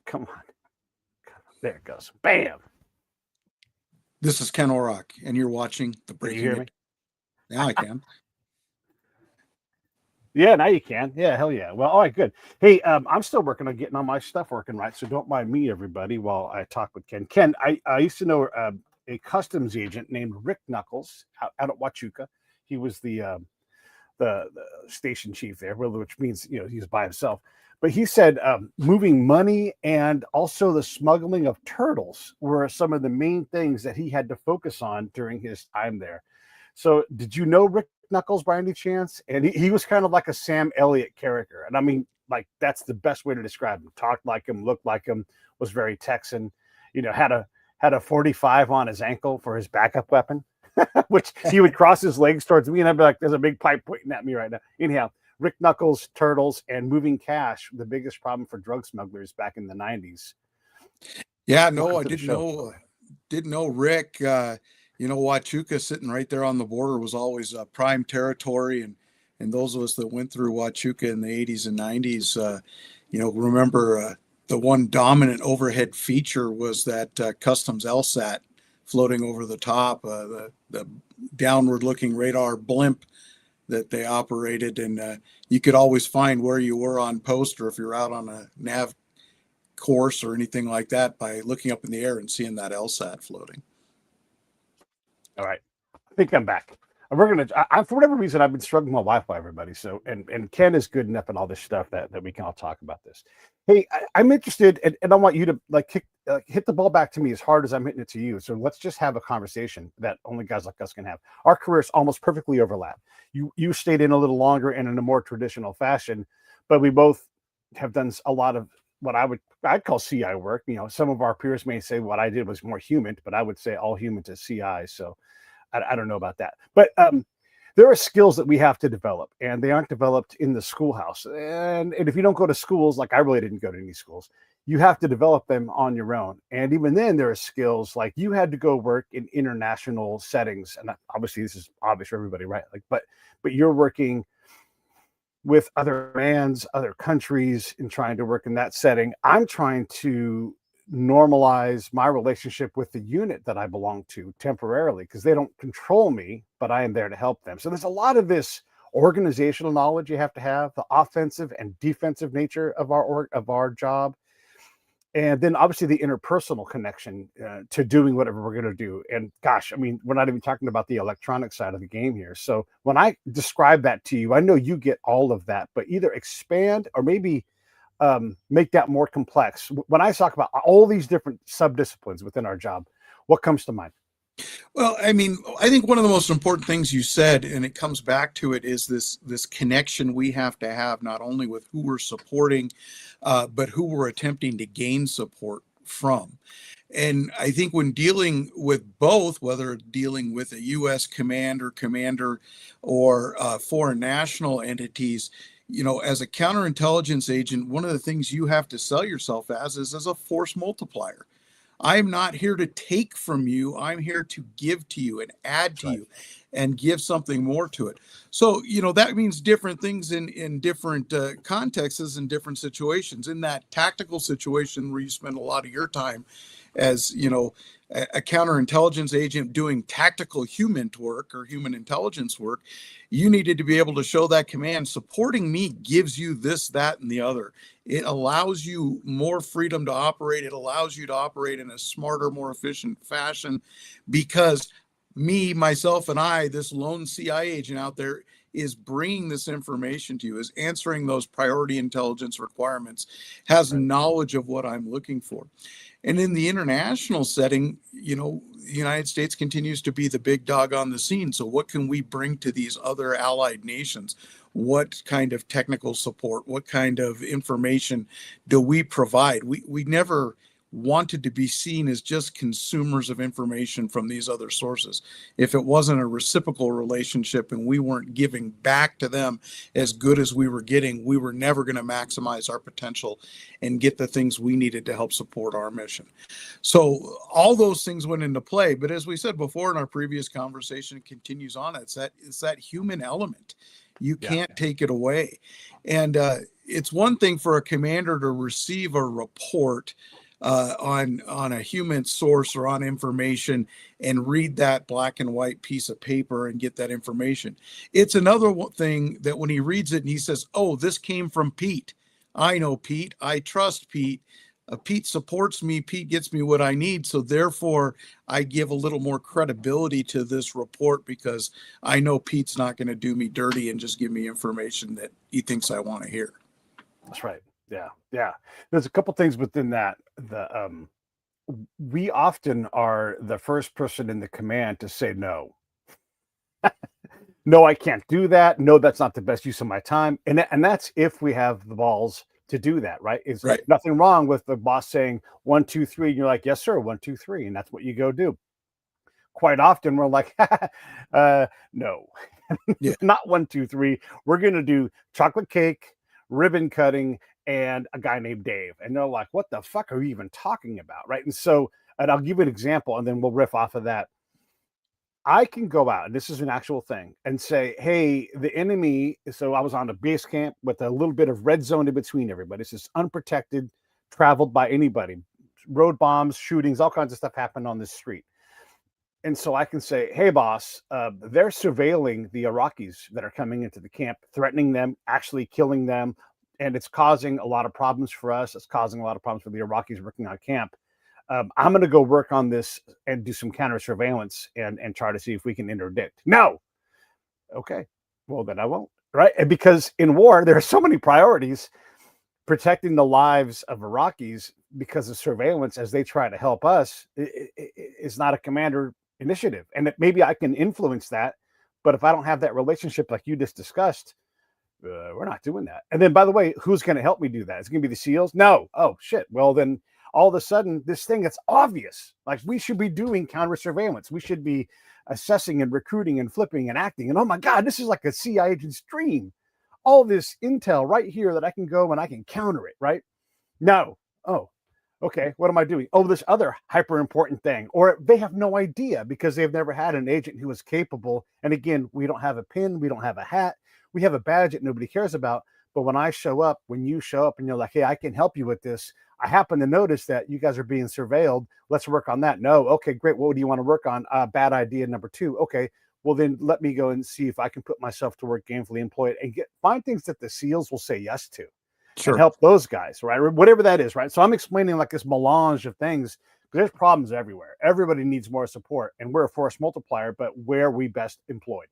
Come on. There it goes. Bam. This is Ken Orrock, and you're watching the Can you Breaking hear It. me? Now I can. Yeah, now you can. Yeah, hell yeah. Well, all right, good. Hey, I'm still working on getting all my stuff working right, so don't mind me, everybody, while I talk with Ken. Ken, I used to know a customs agent named Rick Knuckles out at Huachuca. He was the station chief there, which means he's by himself. But he said moving money and also the smuggling of turtles were some of the main things that he had to focus on during his time there. So, did you know Rick Knuckles by any chance? And he was kind of like a Sam Elliott character, and I mean, like that's the best way to describe him. Talked like him, looked like him, was very Texan. Had a 45 on his ankle for his backup weapon, which he would cross his legs towards me, and I'd be like, "There's a big pipe pointing at me right now." Anyhow, Rick Knuckles, turtles, and moving cash, the biggest problem for drug smugglers back in the 90s. Yeah, no, Welcome I to the didn't show. know. Didn't know Rick. Huachuca sitting right there on the border was always prime territory, and those of us that went through Huachuca in the 80s and 90s, remember the one dominant overhead feature was that customs LSAT floating over the top, the downward-looking radar blimp that they operated, and you could always find where you were on post, or if you're out on a nav course or anything like that, by looking up in the air and seeing that LSAT floating. All right, I think I'm back. We're gonna. For whatever reason, I've been struggling with my Wi-Fi, everybody. So, and Ken is good enough and all this stuff that we can all talk about this. Hey, I'm interested, and I want you to hit the ball back to me as hard as I'm hitting it to you. So let's just have a conversation that only guys like us can have. Our careers almost perfectly overlap. You stayed in a little longer and in a more traditional fashion, but we both have done a lot of what I'd call CI work. Some of our peers may say what I did was more human, but I would say all humans is CI. So I don't know about that, but there are skills that we have to develop, and they aren't developed in the schoolhouse. And if you don't go to schools, like I really didn't go to any schools, you have to develop them on your own. And even then, there are skills like you had to go work in international settings, and obviously this is obvious for everybody, right? But you're working with other brands, other countries, and trying to work in that setting. I'm trying to normalize my relationship with the unit that I belong to temporarily, because they don't control me, but I am there to help them. So there's a lot of this organizational knowledge you have to have, the offensive and defensive nature of our job, and then obviously the interpersonal connection to doing whatever we're going to do. And gosh, I mean, we're not even talking about the electronic side of the game here. So when I describe that to you, I know you get all of that, but either expand or maybe make that more complex. When I talk about all these different sub-disciplines within our job, what comes to mind? Well, I mean, I think one of the most important things you said, and it comes back to it, is this connection we have to have, not only with who we're supporting, but who we're attempting to gain support from. And I think when dealing with both, whether dealing with a U.S. commander, or foreign national entities, as a counterintelligence agent, one of the things you have to sell yourself as a force multiplier. I'm not here to take from you. I'm here to give to you and add That's to right. you and give something more to it. So, that means different things in different contexts and different situations. In that tactical situation where you spend a lot of your time as, a counterintelligence agent doing tactical human work or human intelligence work, you needed to be able to show that command supporting me gives you this, that, and the other. It allows you more freedom to operate. It allows you to operate in a smarter, more efficient fashion, because me, myself, and I, this lone CI agent out there, is bringing this information to you, is answering those priority intelligence requirements, has knowledge of what I'm looking for. And in the international setting, the United States continues to be the big dog on the scene. So what can we bring to these other allied nations? What kind of technical support, what kind of information do we provide? We never wanted to be seen as just consumers of information from these other sources. If it wasn't a reciprocal relationship and we weren't giving back to them as good as we were getting, we were never going to maximize our potential and get the things we needed to help support our mission. So all those things went into play. But as we said before in our previous conversation, it continues on. It's that human element. You can't take it away. And it's one thing for a commander to receive a report on a human source or on information and read that black and white piece of paper and get that information. It's another thing that when he reads it and he says, "Oh, this came from Pete. I know Pete. I trust Pete. Pete supports me. Pete gets me what I need. So therefore, I give a little more credibility to this report because I know Pete's not going to do me dirty and just give me information that he thinks I want to hear." That's right. Yeah, yeah. There's a couple things within that. We often are the first person in the command to say no. No, I can't do that. No, that's not the best use of my time. And that's if we have the balls to do that, right? It's Right. nothing wrong with the boss saying 1, 2, 3, and you're like, yes, sir, 1, 2, 3, and that's what you go do. Quite often we're like, no, Yeah. not 1, 2, 3. We're gonna do chocolate cake, ribbon cutting, and a guy named Dave. And they're like, what the fuck are you even talking about? Right. And so, and I'll give you an example and then we'll riff off of that. I can go out, and this is an actual thing, and say, hey, the enemy. So I was on a base camp with a little bit of red zone in between everybody. It's just unprotected, traveled by anybody. Road bombs, shootings, all kinds of stuff happened on this street. And so I can say, hey, boss, they're surveilling the Iraqis that are coming into the camp, threatening them, actually killing them. And it's causing a lot of problems for us. It's causing a lot of problems for the Iraqis working on camp. I'm going to go work on this and do some counter surveillance and try to see if we can interdict. No. Okay. Well, then I won't. Right. And because in war, there are so many priorities. Protecting the lives of Iraqis because of surveillance as they try to help us is not a commander initiative. And maybe I can influence that. But if I don't have that relationship like you just discussed, we're not doing that. And then, by the way, who's going to help me do that? Is it going to be the SEALs? No. Oh, shit. Well, then all of a sudden, this thing that's obvious, like we should be doing counter surveillance. We should be assessing and recruiting and flipping and acting. And oh my God, this is like a CIA agent's dream. All this intel right here that I can go and I can counter it, right? No. Oh, okay. What am I doing? Oh, this other hyper important thing. Or they have no idea because they've never had an agent who is capable. And again, we don't have a pin. We don't have a hat. We have a badge that nobody cares about. But when I show up, when you show up and you're like, hey, I can help you with this. I happen to notice that you guys are being surveilled. Let's work on that. No. Okay, great. What do you want to work on? Bad idea number 2. Okay. Well, then let me go and see if I can put myself to work, gainfully employed, and find things that the SEALs will say yes to. Sure. And help those guys, right? Or whatever that is, right? So I'm explaining like this melange of things. There's problems everywhere. Everybody needs more support, and we're a force multiplier, but where we best employed.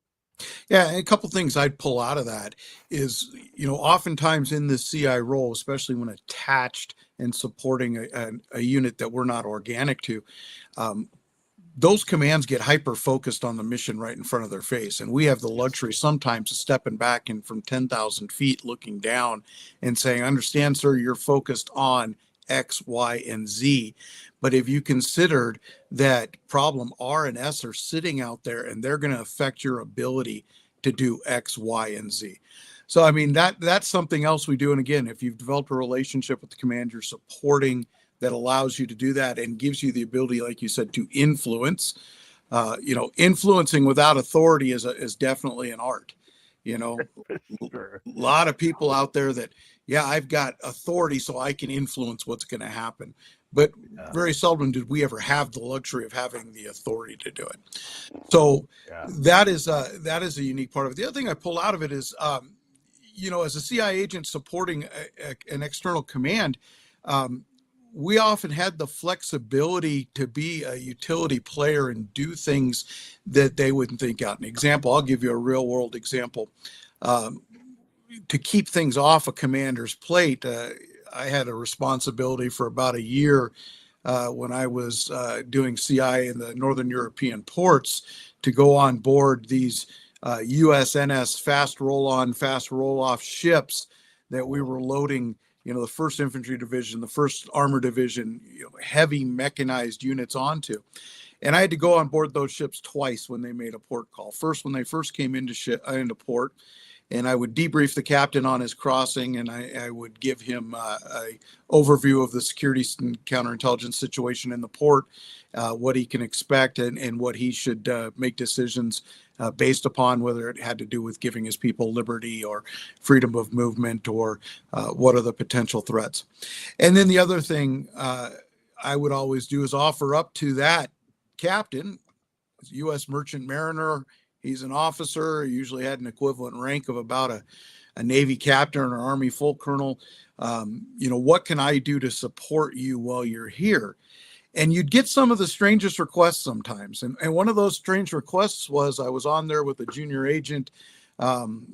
Yeah, and a couple things I'd pull out of that is, oftentimes in the CI role, especially when attached and supporting a unit that we're not organic to, those commands get hyper focused on the mission right in front of their face. And we have the luxury sometimes of stepping back and from 10,000 feet looking down and saying, understand, sir, you're focused on X, Y, and Z. But if you considered that problem R and S are sitting out there and they're going to affect your ability to do X, Y, and Z. So, I mean, that's something else we do. And again, if you've developed a relationship with the command you're supporting that allows you to do that and gives you the ability, like you said, to influence, influencing without authority is definitely an art. Sure. A lot of people out there that, yeah, I've got authority so I can influence what's going to happen. But very seldom did we ever have the luxury of having the authority to do it. So that is a unique part of it. The other thing I pull out of it is, as a CIA agent supporting an external command, we often had the flexibility to be a utility player and do things that they wouldn't think out. An example, I'll give you a real world example. To keep things off a commander's plate, I had a responsibility for about a year when I was doing CI in the Northern European ports to go on board these USNS fast roll-on, fast roll-off ships that we were loading, the 1st Infantry Division, the 1st Armor Division, heavy mechanized units onto. And I had to go on board those ships twice when they made a port call. First, when they first came into port, and I would debrief the captain on his crossing, and I would give him a overview of the security and counterintelligence situation in the port, what he can expect, and what he should make decisions based upon, whether it had to do with giving his people liberty or freedom of movement, or what are the potential threats. And then the other thing I would always do is offer up to that captain, U.S. merchant mariner. He's an officer. He usually had an equivalent rank of about a Navy captain or Army full colonel. What can I do to support you while you're here? And you'd get some of the strangest requests sometimes. And one of those strange requests was, I was on there with a junior agent.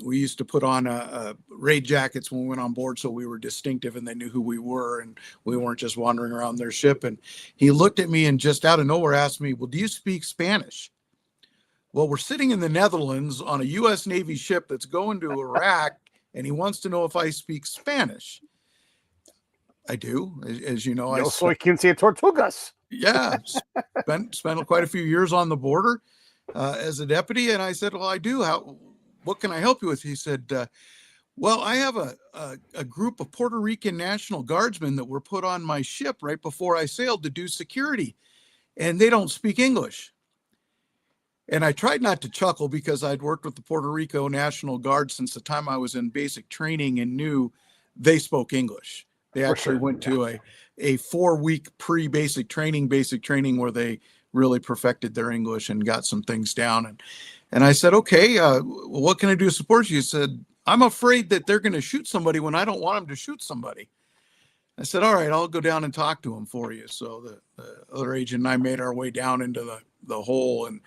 We used to put on raid jackets when we went on board, so we were distinctive and they knew who we were, and we weren't just wandering around their ship. And he looked at me and just out of nowhere asked me, well, do you speak Spanish? Well, we're sitting in the Netherlands on a U.S. Navy ship that's going to Iraq, and he wants to know if I speak Spanish. I do, as you know. Yo soy quince tortugas. Yeah, spent quite a few years on the border as a deputy, and I said, well, I do. What can I help you with? He said, well, I have a group of Puerto Rican National Guardsmen that were put on my ship right before I sailed to do security, and they don't speak English. And I tried not to chuckle because I'd worked with the Puerto Rico National Guard since the time I was in basic training and knew they spoke English. They actually went to a 4-week basic training where they really perfected their English and got some things down. And I said, okay, what can I do to support you? He said, I'm afraid that they're going to shoot somebody when I don't want them to shoot somebody. I said, all right, I'll go down and talk to them for you. So the other agent and I made our way down into the hole and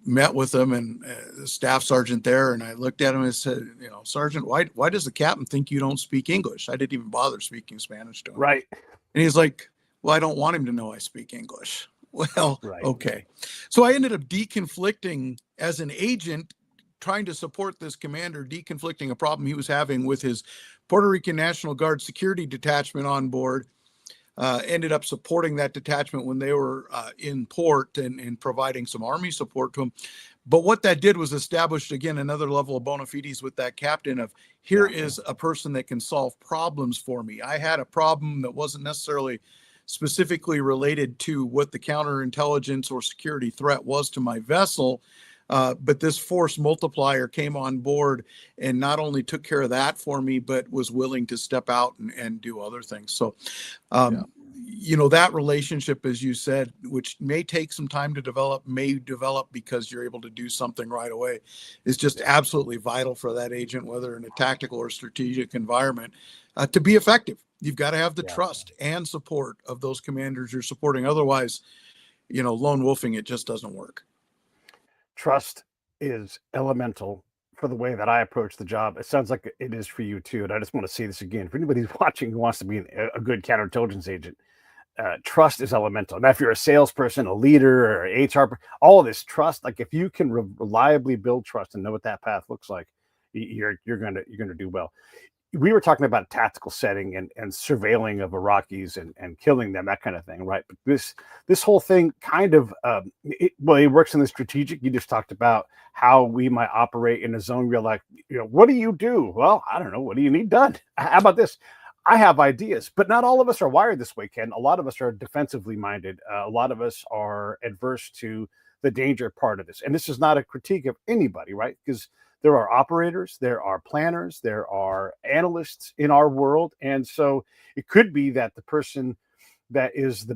met with them and the staff sergeant there. And I looked at him and said, Sergeant, why does the captain think you don't speak English? I didn't even bother speaking Spanish to him. Right. And he's like, well, I don't want him to know I speak English. Well, right. Okay. So I ended up deconflicting as an agent, trying to support this commander, deconflicting a problem he was having with his Puerto Rican National Guard security detachment on board. Ended up supporting that detachment when they were in port and providing some Army support to them. But what that did was establish, again, another level of bona fides with that captain of, here is a person that can solve problems for me. I had a problem that wasn't necessarily specifically related to what the counterintelligence or security threat was to my vessel. But this force multiplier came on board and not only took care of that for me, but was willing to step out and do other things. So, that relationship, as you said, which may take some time to develop, because you're able to do something right away, is just absolutely vital for that agent, whether in a tactical or strategic environment, to be effective. You've got to have the trust and support of those commanders you're supporting. Otherwise, lone wolfing, it just doesn't work. Trust is elemental for the way that I approach the job. It sounds like it is for you too. And I just want to say this again for anybody who's watching who wants to be a good counterintelligence agent. Trust is elemental. Now, if you're a salesperson, a leader, or HR, all of this trust, like if you can reliably build trust and know what that path looks like, you're gonna do well. We were talking about tactical setting and surveilling of Iraqis and killing them, that kind of thing, right? But this whole thing kind of, it works in the strategic. You just talked about how we might operate in a zone where you're like, what do you do? Well, I don't know. What do you need done? How about this? I have ideas, but not all of us are wired this way, Ken. A lot of us are defensively minded. A lot of us are adverse to the danger part of this. And this is not a critique of anybody, right? Because there are operators, there are planners, there are analysts in our world. And so it could be that the person that is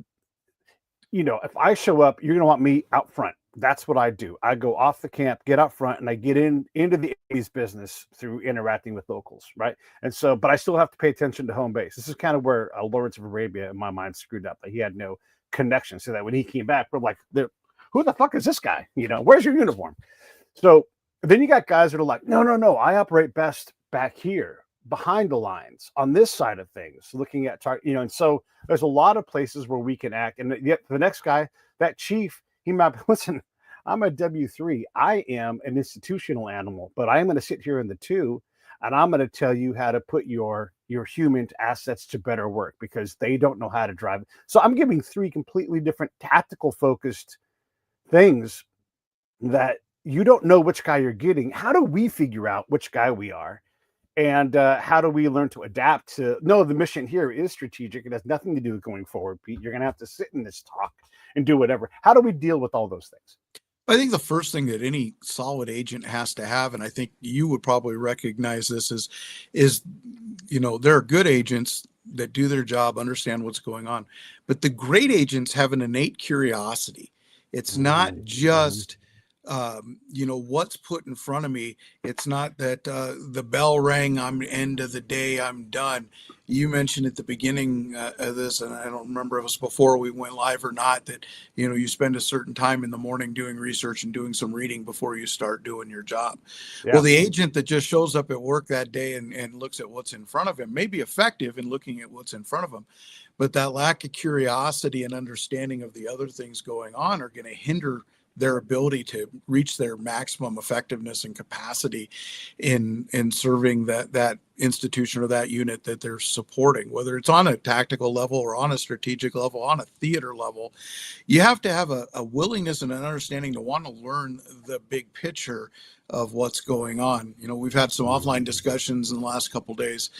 if I show up, you're going to want me out front. That's what I do. I go off the camp, get out front, and I get into the 80s business through interacting with locals, right? And so, but I still have to pay attention to home base. This is kind of where Lawrence of Arabia, in my mind, screwed up. Like he had no connection, so that when he came back, we're like, who the fuck is this guy? Where's your uniform? So then you got guys that are like, no, I operate best back here, behind the lines, on this side of things, looking at and so there's a lot of places where we can act. And yet the next guy, that chief, he might listen. I'm a W3. I am an institutional animal, but I am going to sit here in the 2, and I'm going to tell you how to put your human assets to better work because they don't know how to drive. So I'm giving 3 completely different tactical focused things that you don't know which guy you're getting. How do we figure out which guy we are? And how do we learn to adapt to? No, the mission here is strategic. It has nothing to do with going forward, Pete. You're going to have to sit in this talk and do whatever. How do we deal with all those things? I think the first thing that any solid agent has to have, and I think you would probably recognize this, is there are good agents that do their job, understand what's going on, but the great agents have an innate curiosity. It's not just what's put in front of me. It's not that the bell rang, I'm end of the day, I'm done. You mentioned at the beginning of this, and I don't remember if it was before we went live or not, that you spend a certain time in the morning doing research and doing some reading before you start doing your job. Yeah. Well, the agent that just shows up at work that day and looks at what's in front of him may be effective in looking at what's in front of him, but that lack of curiosity and understanding of the other things going on are going to hinder their ability to reach their maximum effectiveness and capacity in serving that institution or that unit that they're supporting, whether it's on a tactical level or on a strategic level, on a theater level. You have to have a willingness and an understanding to want to learn the big picture of what's going on. We've had some offline discussions in the last couple of days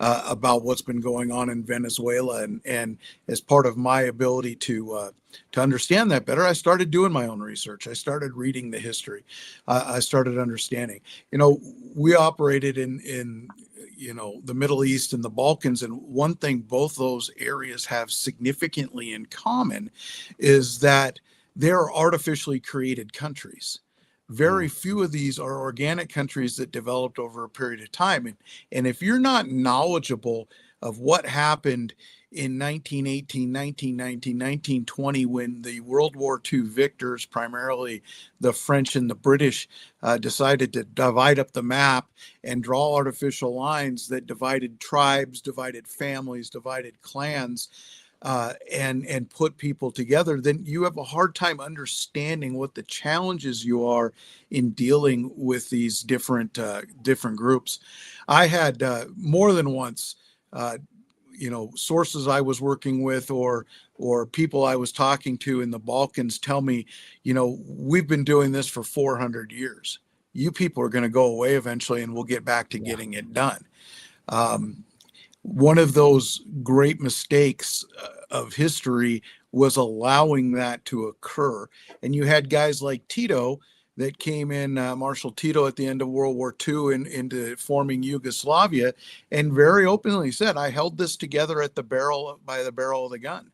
about what's been going on in Venezuela, and as part of my ability to understand that better, I started doing my own research. I started reading the history. I started understanding. We operated in the Middle East and the Balkans, and one thing both those areas have significantly in common is that they're artificially created countries. Very few of these are organic countries that developed over a period of time. And if you're not knowledgeable of what happened in 1918, 1919, 1920, when the World War II victors, primarily the French and the British, decided to divide up the map and draw artificial lines that divided tribes, divided families, divided clans, and put people together, then you have a hard time understanding what the challenges you are in dealing with these different groups. I had more than once, sources I was working with or people I was talking to in the Balkans tell me, we've been doing this for 400 years. You people are going to go away eventually, and we'll get back to getting it done. One of those great mistakes of history was allowing that to occur. And you had guys like Tito that came in, Marshal Tito at the end of World War II into forming Yugoslavia, and very openly said, I held this together by the barrel of the gun.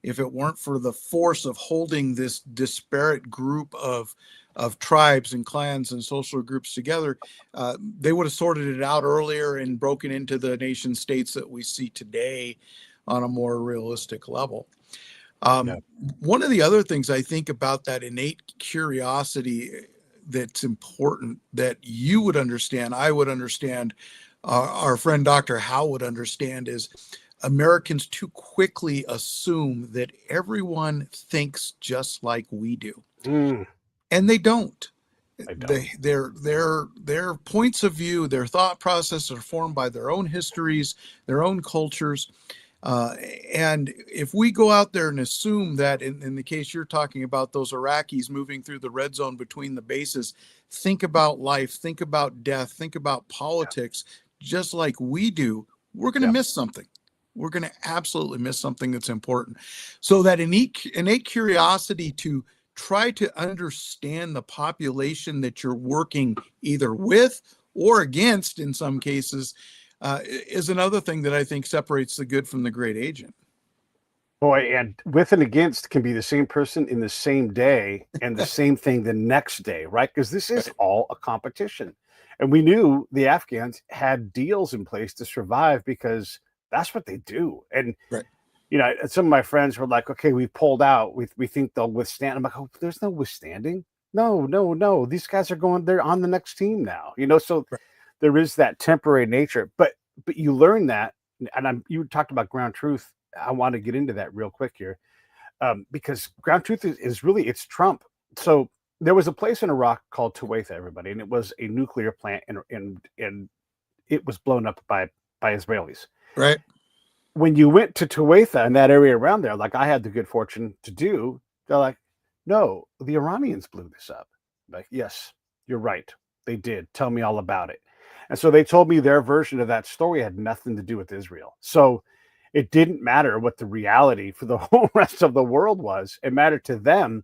If it weren't for the force of holding this disparate group of tribes and clans and social groups together, they would have sorted it out earlier and broken into the nation states that we see today on a more realistic level. One of the other things I think about that innate curiosity that's important that you would understand, I would understand, our friend Dr. Howe would understand, is Americans too quickly assume that everyone thinks just like we do. And they don't. Their points of view, their thought process are formed by their own histories, their own cultures. And if we go out there and assume that, in the case you're talking about, those Iraqis moving through the red zone between the bases, think about life, think about death, think about politics, just like we do, we're going to miss something. We're going to absolutely miss something that's important. So that innate curiosity to try to understand the population that you're working either with or against in some cases is another thing that I think separates the good from the great agent. Boy, and with and against can be the same person in the same day and the same thing the next day, right? Because this is all a competition. And we knew the Afghans had deals in place to survive because that's what they do. And, some of my friends were like, okay, we pulled out. We think they'll withstand. I'm like, oh, there's no withstanding. No. These guys they're on the next team now, so there is that temporary nature. But you learn that. And you talked about ground truth. I want to get into that real quick here because ground truth is really, it's Trump. So there was a place in Iraq called Tuwaitha, everybody, and it was a nuclear plant, and it was blown up by Israelis. Right. When you went to Tuwaitha and that area around there, like I had the good fortune to do, they're like, no, the Iranians blew this up. Like, yes, you're right. They did. Tell me all about it. And so they told me their version of that story had nothing to do with Israel. So it didn't matter what the reality for the whole rest of the world was. It mattered to them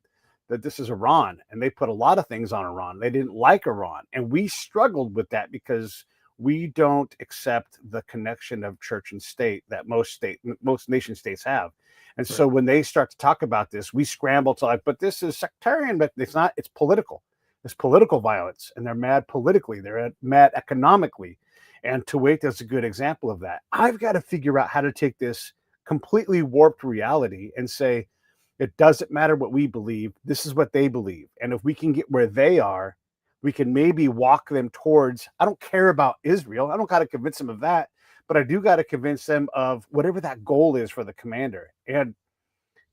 that this is Iran. And they put a lot of things on Iran. They didn't like Iran. And we struggled with that because we don't accept the connection of church and state that most nation states have. And so when they start to talk about this, we scramble to like, but this is sectarian, but it's not, it's political. It's political violence, and they're mad politically. They're mad economically. And Kuwait is a good example of that. I've got to figure out how to take this completely warped reality and say, it doesn't matter what we believe. This is what they believe. And if we can get where they are, we can maybe walk them towards, I don't care about Israel. I don't got to convince them of that, but I do got to convince them of whatever that goal is for the commander. And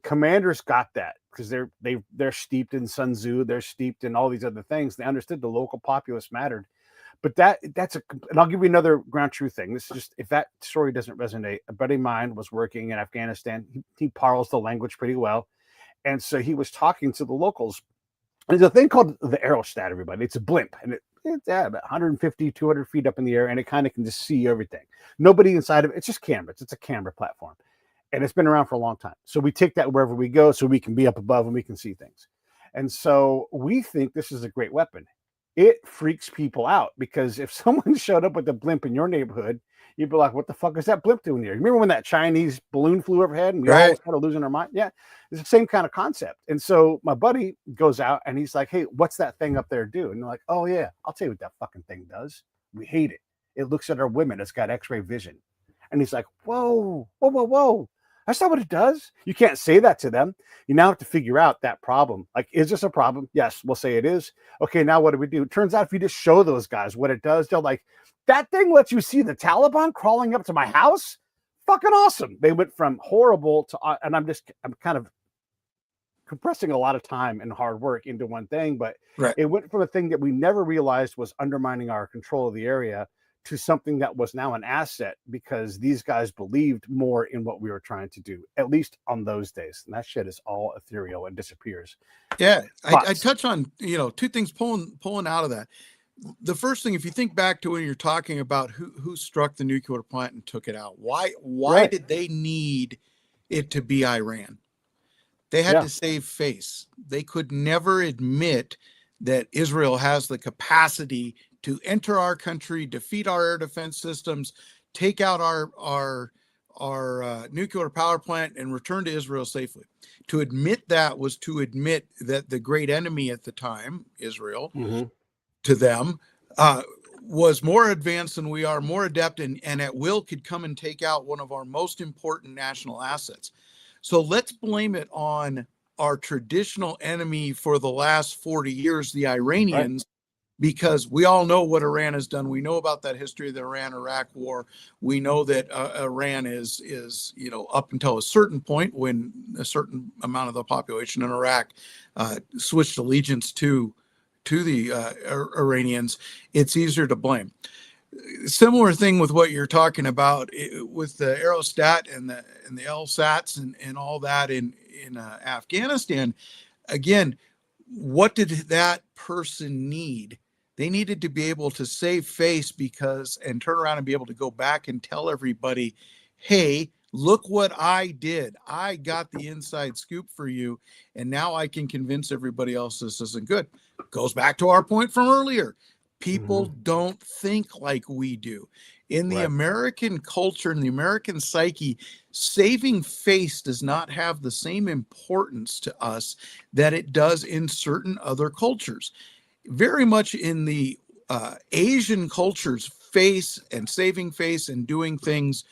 commanders got that because they're steeped in Sun Tzu, they're steeped in all these other things. They understood the local populace mattered. But and I'll give you another ground truth thing. This is just, if that story doesn't resonate, a buddy of mine was working in Afghanistan. He parles the language pretty well. And so he was talking to the locals. There's a thing called the aerostat, everybody. It's a blimp, and it's about 150, 200 feet up in the air, and it kind of can just see everything. Nobody inside of it. It's just cameras. It's a camera platform. And it's been around for a long time. So we take that wherever we go so we can be up above and we can see things. And so we think this is a great weapon. It freaks people out because if someone showed up with a blimp in your neighborhood, you'd be like, what the fuck is that blimp doing here? Remember when that Chinese balloon flew overhead and we all started losing our mind? Yeah, it's the same kind of concept. And so my buddy goes out and he's like, hey, what's that thing up there do? And they're like, oh yeah, I'll tell you what that fucking thing does. We hate it. It looks at our women. It's got x-ray vision. And he's like, whoa. That's not what it does. You can't say that to them. You now have to figure out that problem. Like, is this a problem? Yes, we'll say it is. Okay, now what do we do? It turns out if you just show those guys what it does, they're like, that thing lets you see the Taliban crawling up to my house? Fucking awesome. They went from horrible to, and I'm kind of compressing a lot of time and hard work into one thing, but it went from a thing that we never realized was undermining our control of the area to something that was now an asset because these guys believed more in what we were trying to do, at least on those days. And that shit is all ethereal and disappears. Yeah. I touch on, two things pulling out of that. The first thing, if you think back to when you're talking about who struck the nuclear plant and took it out, why did they need it to be Iran? They had to save face. They could never admit that Israel has the capacity to enter our country, defeat our air defense systems, take out our nuclear power plant, and return to Israel safely. To admit that was to admit that the great enemy at the time, Israel, to them, was more advanced than we are, more adept, and at will could come and take out one of our most important national assets. So let's blame it on our traditional enemy for the last 40 years, the Iranians, because we all know what Iran has done. We know about that history of the Iran-Iraq war. We know that Iran is up until a certain point when a certain amount of the population in Iraq switched allegiance to the Iranians, it's easier to blame. Similar thing with what you're talking about with the aerostat and the LSATs and all that in Afghanistan. Again, what did that person need? They needed to be able to save face and turn around and be able to go back and tell everybody, hey, look what I did. I got the inside scoop for you. And now I can convince everybody else this isn't good. Goes back to our point from earlier. People don't think like we do. In the American culture, in the American psyche, saving face does not have the same importance to us that it does in certain other cultures. Very much in the Asian cultures, face and saving face and doing things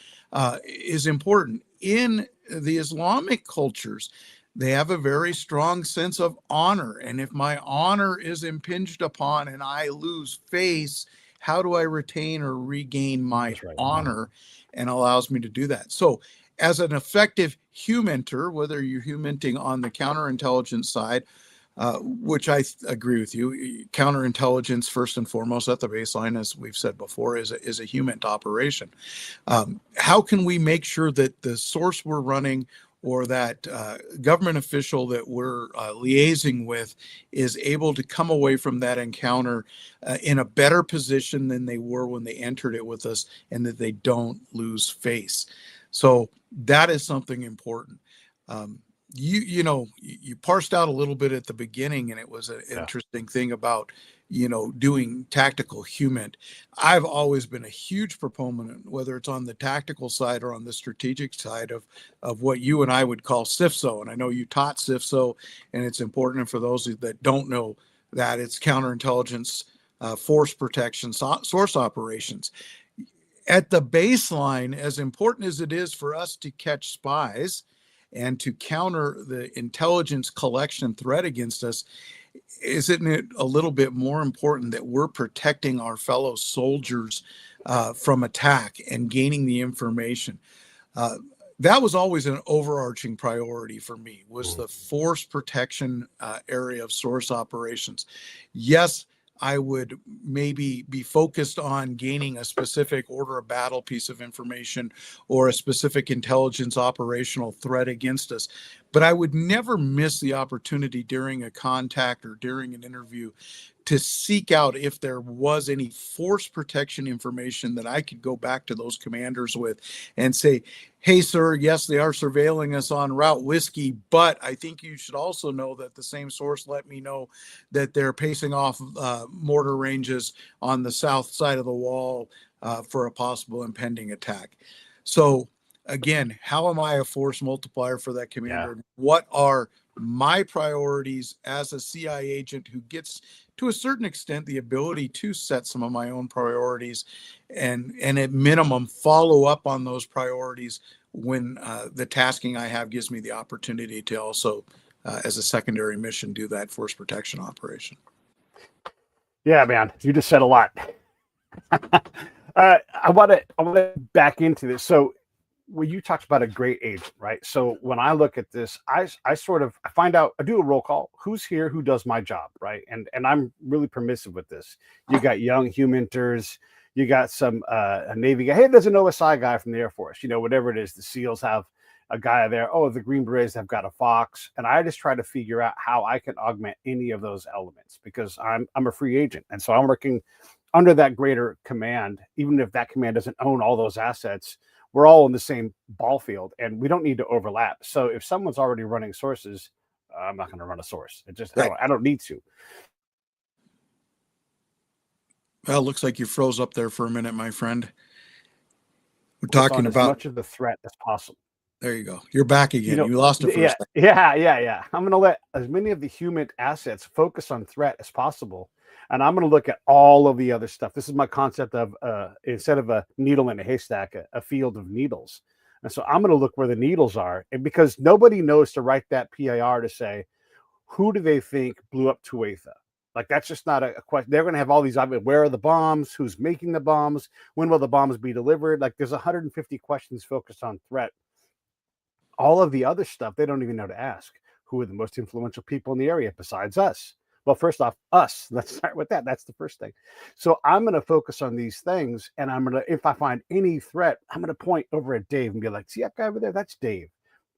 is important. In the Islamic cultures, they have a very strong sense of honor. And if my honor is impinged upon and I lose face, how do I retain or regain my honor? And allows me to do that. So as an effective humenter, whether you're humanting on the counterintelligence side, which I agree with you, counterintelligence, first and foremost, at the baseline, as we've said before, is a human operation. How can we make sure that the source we're running or that government official that we're liaising with is able to come away from that encounter in a better position than they were when they entered it with us, and that they don't lose face. So that is something important. You parsed out a little bit at the beginning, and it was an interesting thing about doing tactical human. I've always been a huge proponent, whether it's on the tactical side or on the strategic side, of what you and I would call CIFSO. And I know you taught CIFSO, and it's important for those that don't know that it's counterintelligence, force protection, source operations. At the baseline, as important as it is for us to catch spies and to counter the intelligence collection threat against us, isn't it a little bit more important that we're protecting our fellow soldiers from attack and gaining the information? That was always an overarching priority for me, was the force protection area of source operations. Yes, I would maybe be focused on gaining a specific order of battle piece of information or a specific intelligence operational threat against us, but I would never miss the opportunity during a contact or during an interview to seek out if there was any force protection information that I could go back to those commanders with and say, hey, sir, yes, they are surveilling us on Route Whiskey, but I think you should also know that the same source let me know that they're pacing off mortar ranges on the south side of the wall for a possible impending attack. So again, how am I a force multiplier for that commander? What are my priorities as a CI agent who gets, to a certain extent, the ability to set some of my own priorities and at minimum follow up on those priorities when the tasking I have gives me the opportunity to also, as a secondary mission, do that force protection operation. Yeah, man, you just said a lot. I want to back into this. So, well, you talked about a great agent, right? So when I look at this, I find out, I do a roll call. Who's here? Who does my job, right? And I'm really permissive with this. You got young humaniters, you got some a Navy guy. Hey, there's an OSI guy from the Air Force. Whatever it is. The SEALs have a guy there. Oh, the Green Berets have got a Fox, and I just try to figure out how I can augment any of those elements because I'm a free agent, and so I'm working under that greater command, even if that command doesn't own all those assets. We're all in the same ball field and we don't need to overlap. So if someone's already running sources, I'm not going to run a source. I don't need to. Well, it looks like you froze up there for a minute, my friend. We're Focus talking on about as much of the threat as possible. There you go. You're back again. You lost it for a second. Yeah. I'm going to let as many of the human assets focus on threat as possible. And I'm going to look at all of the other stuff. This is my concept of instead of a needle in a haystack, a field of needles. And so I'm going to look where the needles are. And because nobody knows to write that PIR to say, who do they think blew up Tuatha? Like, that's just not a question. They're going to have all these, where are the bombs? Who's making the bombs? When will the bombs be delivered? Like, there's 150 questions focused on threat. All of the other stuff, they don't even know to ask. Who are the most influential people in the area besides us? Well, first off, us. Let's start with that. That's the first thing. So I'm going to focus on these things, and I'm going to, if I find any threat, I'm going to point over at Dave and be like, see that guy over there? That's Dave.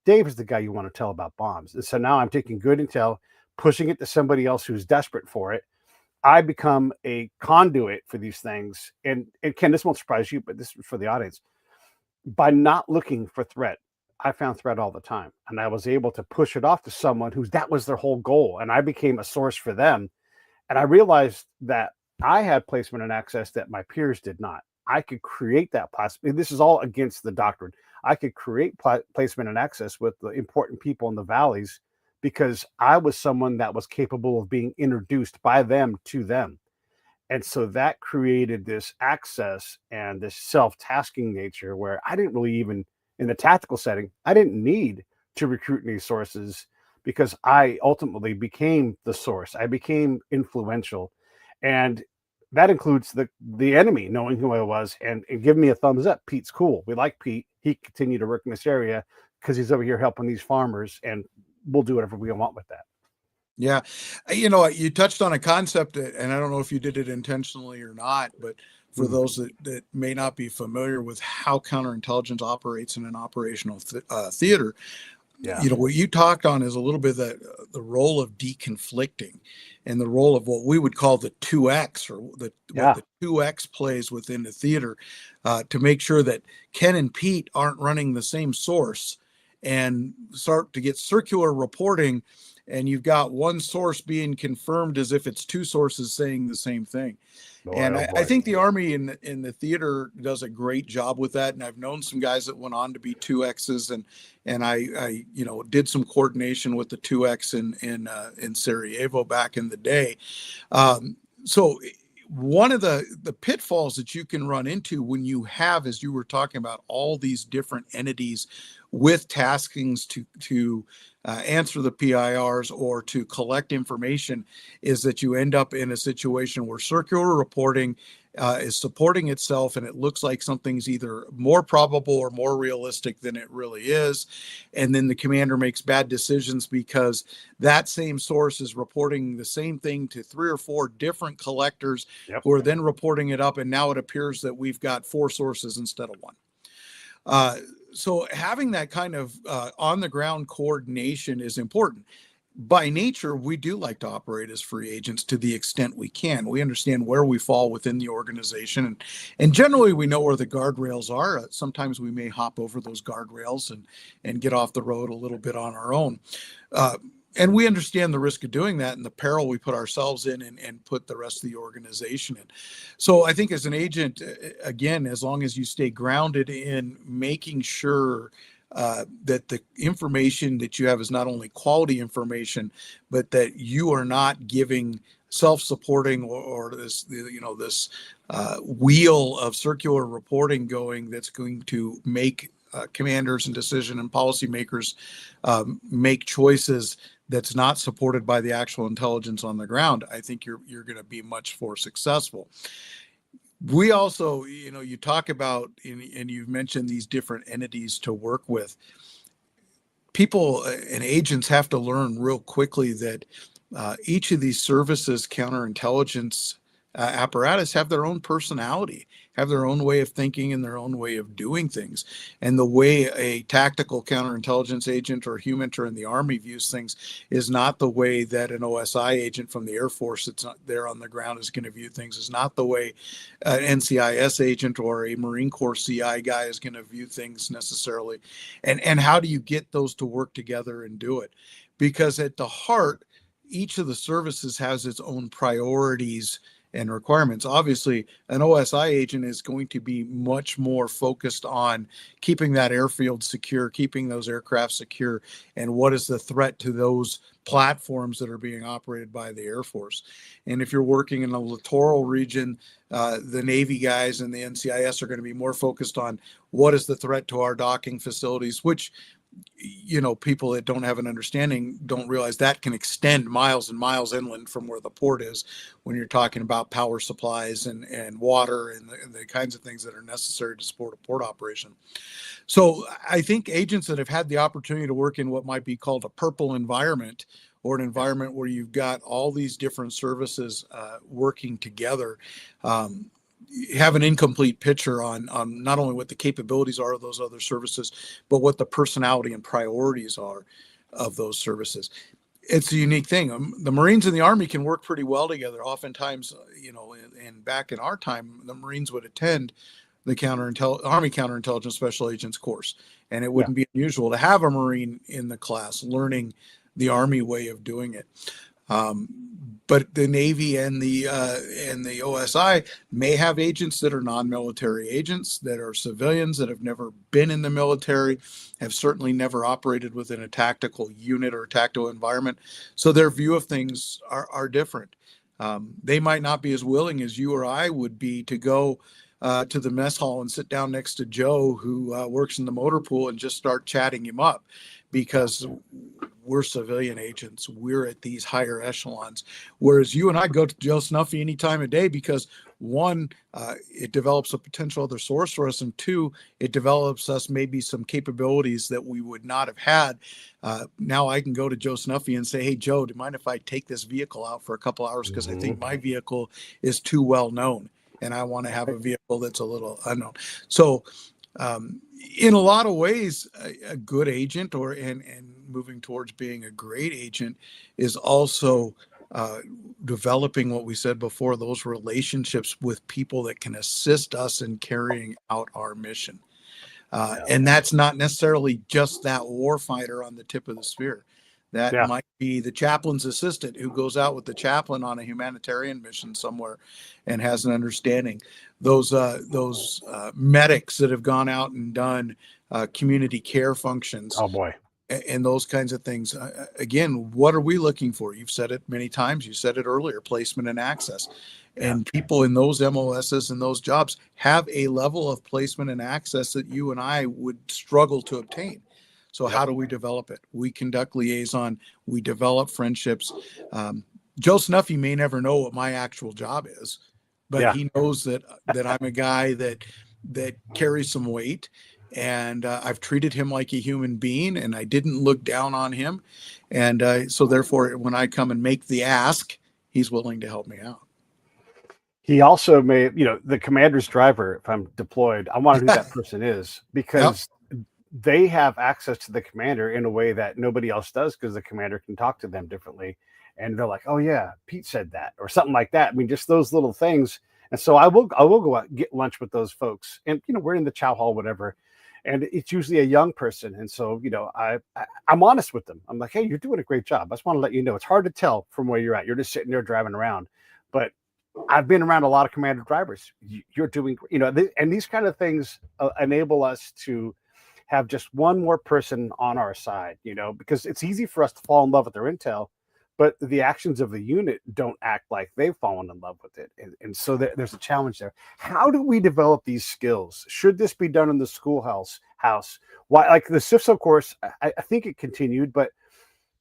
Dave is the guy you want to tell about bombs. And so now I'm taking good intel, pushing it to somebody else who's desperate for it. I become a conduit for these things. And Ken, this won't surprise you, but this is for the audience. By not looking for threat, I found threat all the time, and I was able to push it off to someone that was their whole goal, and I became a source for them. And I realized that I had placement and access that my peers did not. I could create that possibility. This is all against the doctrine. I could create placement and access with the important people in the valleys because I was someone that was capable of being introduced by them to them. And so that created this access and this self-tasking nature where I didn't really even, in the tactical setting, I didn't need to recruit any sources because I ultimately became the source. I became influential. And that includes the enemy knowing who I was and giving me a thumbs up. Pete's cool. We like Pete. He continued to work in this area because he's over here helping these farmers, and we'll do whatever we want with that. Yeah. You touched on a concept, and I don't know if you did it intentionally or not, but for those that may not be familiar with how counterintelligence operates in an operational theater, Yeah. What you talked on is a little bit the role of deconflicting and the role of what we would call the 2X, or what Yeah. the 2X plays within the theater, to make sure that Ken and Pete aren't running the same source and start to get circular reporting, and you've got one source being confirmed as if it's two sources saying the same thing. Boy, And oh I boy. think the Army in the theater does a great job with that. And I've known some guys that went on to be 2Xs, and I did some coordination with the 2X in Sarajevo back in the day. So one of the pitfalls that you can run into when you have, as you were talking about, all these different entities with taskings to answer the PIRs or to collect information, is that you end up in a situation where circular reporting is supporting itself, and it looks like something's either more probable or more realistic than it really is. And then the commander makes bad decisions because that same source is reporting the same thing to 3 or 4 different collectors, Yep. who are then reporting it up. And now it appears that we've got 4 sources instead of 1. So having that kind of on the ground coordination is important. By nature, we do like to operate as free agents to the extent we can. We understand where we fall within the organization, and generally we know where the guardrails are. Sometimes we may hop over those guardrails and get off the road a little bit on our own. And we understand the risk of doing that and the peril we put ourselves in and put the rest of the organization in. So I think as an agent, again, as long as you stay grounded in making sure that the information that you have is not only quality information, but that you are not giving self-supporting or this wheel of circular reporting going, that's going to make commanders and decision and policymakers make choices that's not supported by the actual intelligence on the ground. I think you're going to be much more successful. We also, you talk about, and you've mentioned these different entities to work with. People and agents have to learn real quickly that each of these services, counterintelligence apparatus, have their own personality, have their own way of thinking and their own way of doing things. And the way a tactical counterintelligence agent or humanter in the Army views things is not the way that an OSI agent from the Air Force that's not there on the ground is going to view things, is not the way an NCIS agent or a Marine Corps CI guy is going to view things necessarily. And how do you get those to work together and do it? Because at the heart, each of the services has its own priorities and requirements. Obviously, an OSI agent is going to be much more focused on keeping that airfield secure, keeping those aircraft secure, and what is the threat to those platforms that are being operated by the Air Force. And if you're working in a littoral region, the Navy guys and the NCIS are going to be more focused on what is the threat to our docking facilities, which people that don't have an understanding don't realize that can extend miles and miles inland from where the port is, when you're talking about power supplies and water and the kinds of things that are necessary to support a port operation. So I think agents that have had the opportunity to work in what might be called a purple environment, or an environment where you've got all these different services working together, have an incomplete picture on not only what the capabilities are of those other services, but what the personality and priorities are of those services. It's a unique thing. The Marines and the Army can work pretty well together. Oftentimes, and back in our time, the Marines would attend the Army Counterintelligence Special Agents course, and it wouldn't be unusual to have a Marine in the class learning the Army way of doing it. But the Navy and the OSI may have agents that are non-military agents, that are civilians that have never been in the military, have certainly never operated within a tactical unit or a tactical environment. So their view of things are different. They might not be as willing as you or I would be to go to the mess hall and sit down next to Joe, who works in the motor pool, and just start chatting him up, because we're civilian agents. We're at these higher echelons. Whereas you and I go to Joe Snuffy any time of day, because 1, it develops a potential other source for us, and 2, it develops us maybe some capabilities that we would not have had. Now I can go to Joe Snuffy and say, "Hey, Joe, do you mind if I take this vehicle out for a couple hours? Because I think my vehicle is too well known, and I want to have a vehicle that's a little unknown." So In a lot of ways, a good agent and moving towards being a great agent is also developing what we said before, those relationships with people that can assist us in carrying out our mission. And that's not necessarily just that warfighter on the tip of the spear. That Yeah. might be the chaplain's assistant who goes out with the chaplain on a humanitarian mission somewhere and has an understanding. Those medics that have gone out and done community care functions Oh boy. and those kinds of things. Again, what are we looking for? You've said it many times. You said it earlier, placement and access. And people in those MOSs and those jobs have a level of placement and access that you and I would struggle to obtain. So how do we develop it? We conduct liaison. We develop friendships. Joe Snuffy may never know what my actual job is, but he knows that I'm a guy that carries some weight. And I've treated him like a human being, and I didn't look down on him. And so therefore, when I come and make the ask, he's willing to help me out. He also made, the commander's driver, if I'm deployed, I want to know who that person is, because they have access to the commander in a way that nobody else does, because the commander can talk to them differently. And they're like, oh yeah, Pete said that, or something like that. I mean, just those little things. And so I will go out and get lunch with those folks. And, we're in the chow hall, whatever. And it's usually a young person. And so, I'm honest with them. I'm like, hey, you're doing a great job. I just want to let you know, it's hard to tell from where you're at. You're just sitting there driving around. But I've been around a lot of commander drivers. You're doing, and these kind of things enable us to have just one more person on our side, because it's easy for us to fall in love with their intel, but the actions of the unit don't act like they've fallen in love with it. And so there's a challenge there. How do we develop these skills? Should this be done in the schoolhouse? Why, like the CIFSO course, I think it continued, but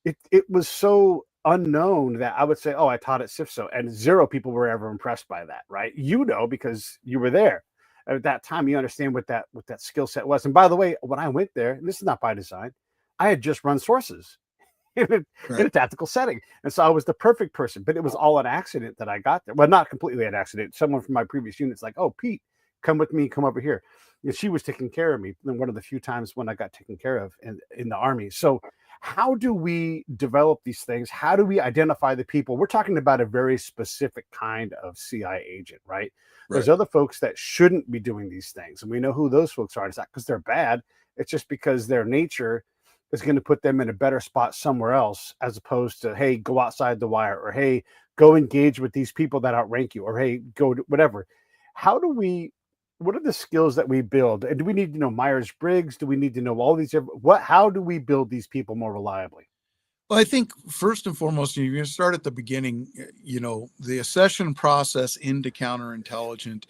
it was so unknown that I would say, oh, I taught at CIFSO, and zero people were ever impressed by that, right? Because you were there at that time. You understand what that skill set was. And by the way, when I went there, and this is not by design, I had just run sources in a tactical setting, and so I was the perfect person. But it was all an accident that I got there. Well, not completely an accident. Someone from my previous unit's like, oh, Pete, come with me, come over here. And she was taking care of me. And one of the few times when I got taken care of in the Army. So how do we develop these things? How do we identify the people? We're talking about a very specific kind of CI agent, right? There's other folks that shouldn't be doing these things. And we know who those folks are. It's not because they're bad. It's just because their nature is going to put them in a better spot somewhere else, as opposed to, hey, go outside the wire, or hey, go engage with these people that outrank you, or hey, go to whatever. What are the skills that we build? And do we need to know Myers-Briggs? Do we need to know all these? How do we build these people more reliably? Well, I think first and foremost, you're going to start at the beginning. The accession process into counterintelligence,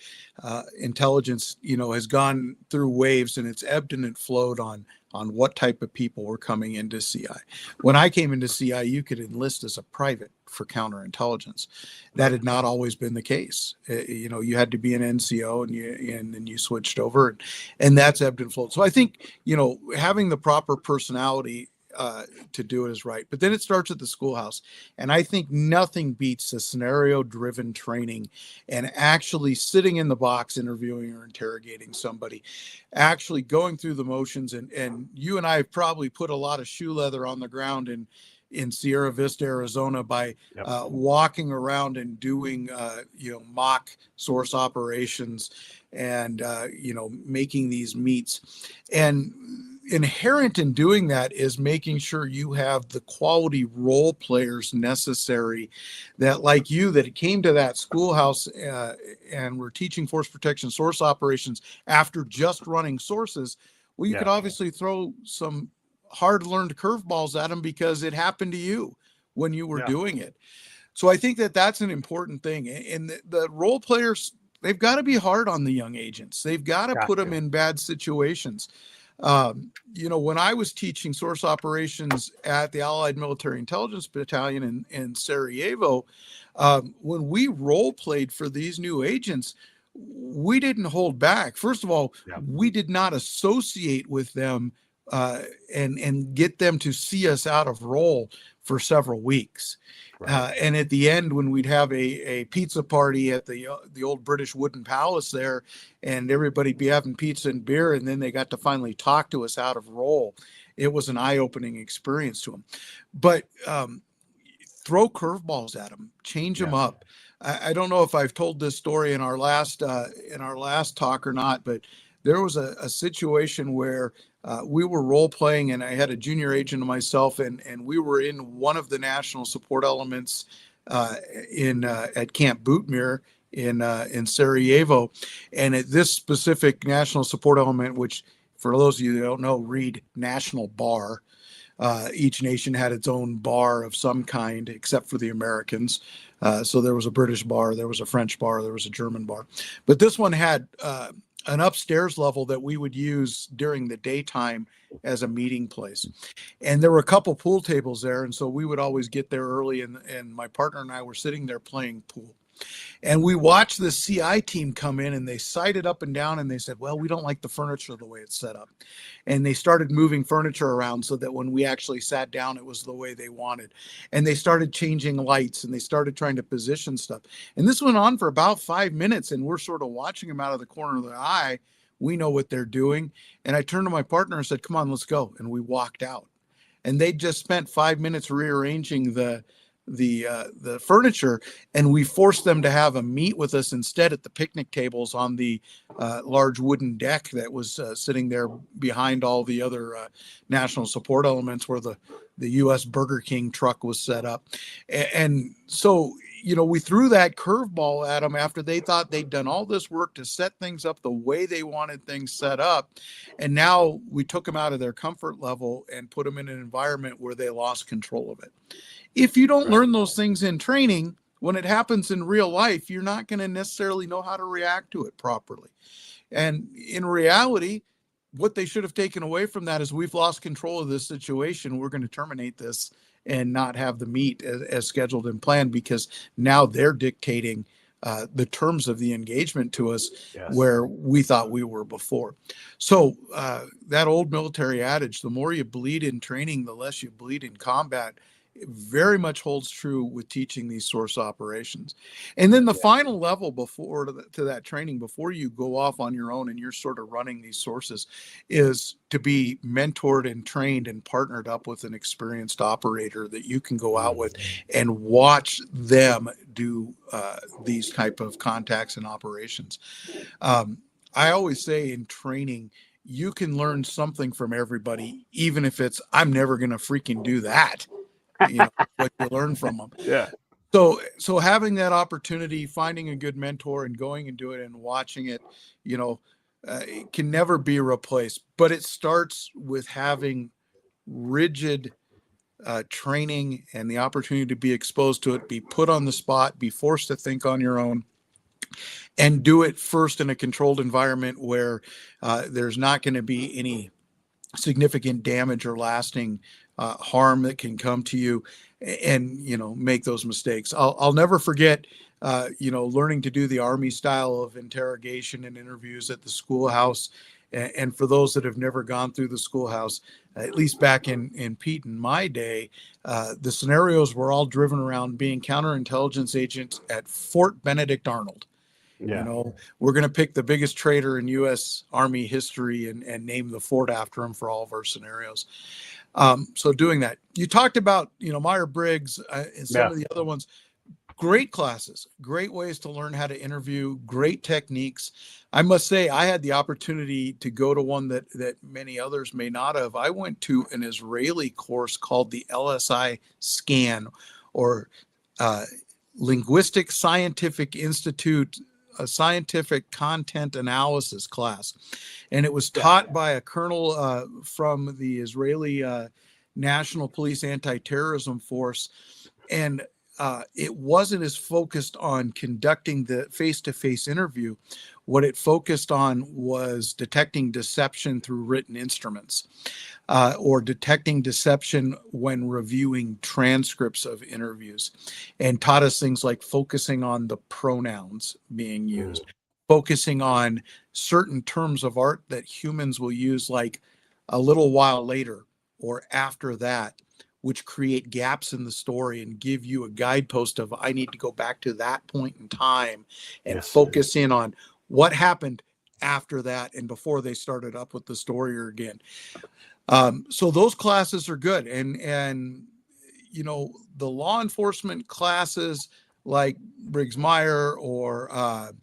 intelligence, has gone through waves, and it's ebbed and it flowed on what type of people were coming into CI. When I came into CI, you could enlist as a private for counterintelligence. That had not always been the case. You had to be an NCO, and then you switched over, and that's ebbed and flowed. So I think, having the proper personality to do it is right. But then it starts at the schoolhouse. And I think nothing beats the scenario-driven training and actually sitting in the box, interviewing or interrogating somebody, actually going through the motions. And you and I have probably put a lot of shoe leather on the ground in Sierra Vista, Arizona, by walking around and doing, mock source operations and, making these meets. And inherent in doing that is making sure you have the quality role players necessary that, like you, that came to that schoolhouse and were teaching force protection source operations after just running sources. Well, you could obviously throw some hard-learned curveballs at them because it happened to you when you were doing it. So I think that that's an important thing. And the role players, they've got to be hard on the young agents. They've got to put them in bad situations. When I was teaching source operations at the Allied Military Intelligence Battalion in Sarajevo, when we role played for these new agents, we didn't hold back. First of all, we did not associate with them and get them to see us out of role for several weeks. Right. And at the end, when we'd have a pizza party at the old British wooden palace there, and everybody be having pizza and beer, and then they got to finally talk to us out of role, it was an eye-opening experience to them. But throw curveballs at them, change them Yeah. up. I don't know if I've told this story in our last talk or not, but there was a situation where we were role playing, and I had a junior agent and myself, and we were in one of the national support elements in at Camp Bootmere in Sarajevo, and at this specific national support element, which for those of you that don't know, read National Bar. Each nation had its own bar of some kind, except for the Americans. So there was a British bar, there was a French bar, there was a German bar. But this one had an upstairs level that we would use during the daytime as a meeting place. And there were a couple pool tables there. And so we would always get there early, and my partner and I were sitting there playing pool. And we watched the CI team come in, and they sighted up and down, and they said, well, we don't like the furniture the way it's set up. And they started moving furniture around so that when we actually sat down, it was the way they wanted. And they started changing lights, and they started trying to position stuff. And this went on for about 5 minutes, and we're sort of watching them out of the corner of the eye. We know what they're doing. And I turned to my partner and said, come on, let's go. And we walked out. And they just spent 5 minutes rearranging the furniture, and we forced them to have a meet with us instead at the picnic tables on the large wooden deck that was sitting there behind all the other national support elements where the U.S. Burger King truck was set up. And so, we threw that curveball at them after they thought they'd done all this work to set things up the way they wanted things set up. And now we took them out of their comfort level and put them in an environment where they lost control of it. If you don't learn those things in training, when it happens in real life, you're not going to necessarily know how to react to it properly. And in reality, what they should have taken away from that is we've lost control of this situation. We're going to terminate this and not have the meet as scheduled and planned, because now they're dictating the terms of the engagement to us, yes, where we thought we were before. So that old military adage, the more you bleed in training, the less you bleed in combat, it very much holds true with teaching these source operations. And then the final level before to that training, before you go off on your own and you're sort of running these sources, is to be mentored and trained and partnered up with an experienced operator that you can go out with and watch them do these type of contacts and operations. I always say in training, you can learn something from everybody, even if it's, I'm never going to freaking do that. What you learn from them. Yeah. So having that opportunity, finding a good mentor and going and do it and watching it, it can never be replaced. But it starts with having rigid training and the opportunity to be exposed to it, be put on the spot, be forced to think on your own, and do it first in a controlled environment where there's not going to be any significant damage or lasting harm that can come to you, and make those mistakes. I'll never forget learning to do the Army style of interrogation and interviews at the schoolhouse. And for those that have never gone through the schoolhouse, at least back in Pete in my day, the scenarios were all driven around being counterintelligence agents at Fort Benedict Arnold. Yeah. We're going to pick the biggest traitor in U.S. Army history and name the fort after him for all of our scenarios. So doing that, you talked about, Meyer-Briggs and some of the other ones. Great classes, great ways to learn how to interview, great techniques. I must say, I had the opportunity to go to one that many others may not have. I went to an Israeli course called the LSI SCAN, or Linguistic Scientific Institute, a scientific content analysis class. And it was taught by a colonel from the Israeli National Police Anti-Terrorism Force. And it wasn't as focused on conducting the face-to-face interview. What it focused on was detecting deception through written instruments, or detecting deception when reviewing transcripts of interviews, and taught us things like focusing on the pronouns being used, focusing on certain terms of art that humans will use, like a little while later or after that, which create gaps in the story and give you a guidepost of, I need to go back to that point in time and Yes. focus in on what happened after that and before they started up with the story again. So those classes are good. And the law enforcement classes like Briggs Meyer or